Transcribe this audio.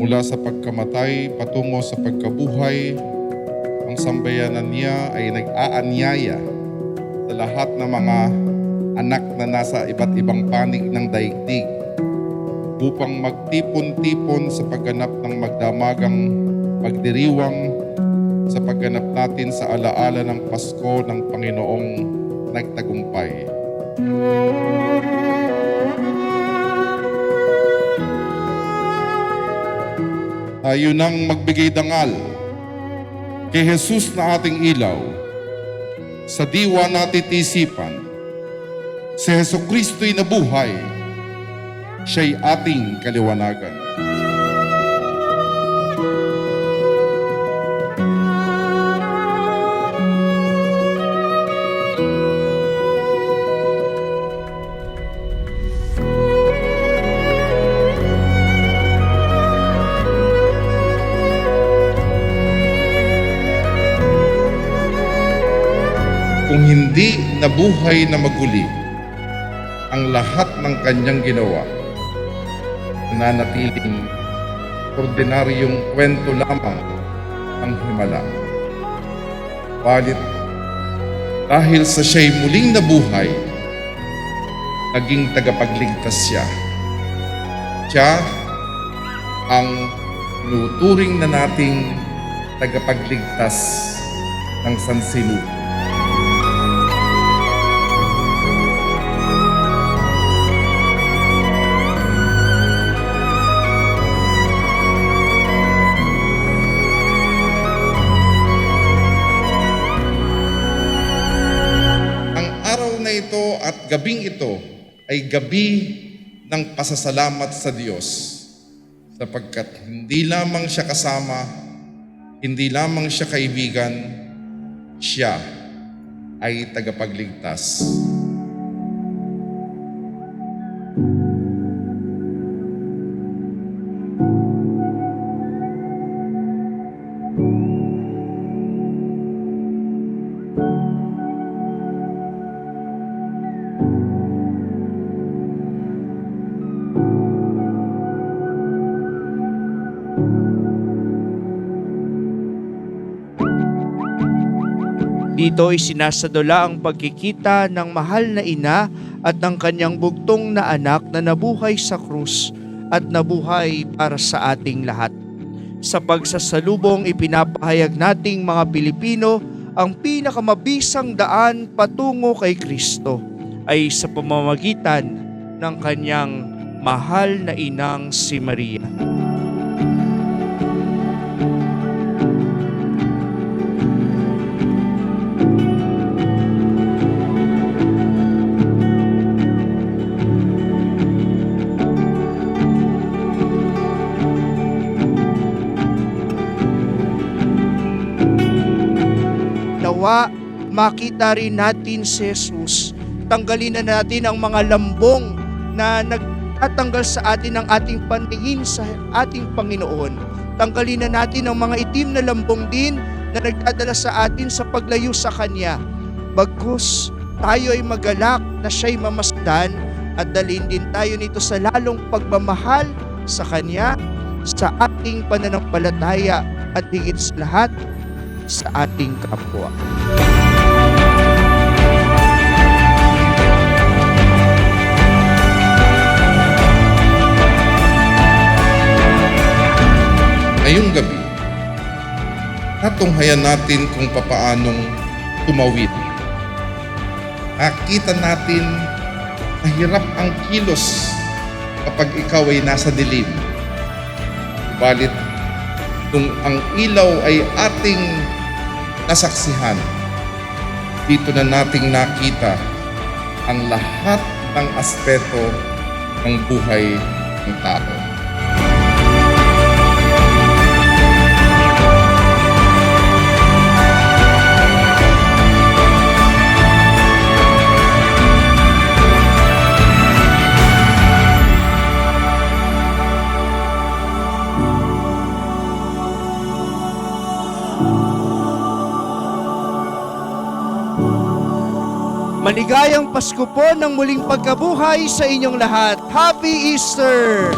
mula sa pagkamatay patungo sa pagkabuhay, ang sambayanan niya ay nag-aanyaya sa lahat ng mga anak na nasa iba't ibang panig ng daigdig upang magtipon-tipon sa pagganap ng magdamagang pagdiriwang sa pagganap natin sa alaala ng Pasko ng Panginoong nagtagumpay. Tayo nang magbigay dangal kay Jesus na ating ilaw, sa diwa natin isipan, si Jesucristo'y nabuhay, siya'y ating kaliwanagan. Kung hindi nabuhay na maguli ang lahat ng kanyang ginawa, nanatiling ordinaryong kwento lamang ang himala. Balit dahil sa siya'y muling nabuhay, naging tagapagligtas siya. Siya ang tinuturing na nating tagapagligtas ng sansinukoy. Ito at gabing ito ay gabi ng pasasalamat sa Diyos, sapagkat hindi lamang siya kasama, hindi lamang siya kaibigan, siya ay tagapagligtas. Dito ay sinasadula ang pagkikita ng mahal na ina at ng kanyang bugtong na anak na nabuhay sa krus at nabuhay para sa ating lahat. Sa pagsasalubong, ipinapahayag nating mga Pilipino ang pinakamabisang daan patungo kay Kristo ay sa pamamagitan ng kanyang mahal na inang si Maria. Nawa, makita rin natin si Jesus. Tanggalin na natin ang mga lambong na nagtatanggal sa atin ng ating paningin sa ating Panginoon. Tanggalin na natin ang mga itim na lambong din na nagdadala sa atin sa paglayo sa Kanya. Bagkus tayo ay magalak na siya'y mamasdan at dalhin din tayo nito sa lalong pagmamahal sa Kanya, sa ating pananampalataya at higit sa lahat, sa ating kapwa. Ngayong gabi, natunghayan natin kung papaanong tumawid. Nakita natin na hirap ang kilos kapag ikaw ay nasa dilim. Balit kung ang ilaw ay ating nasaksihan, dito na nating nakita ang lahat ng aspeto ng buhay ng tao. Maligayang Pasko po ng muling pagkabuhay sa inyong lahat. Happy Easter!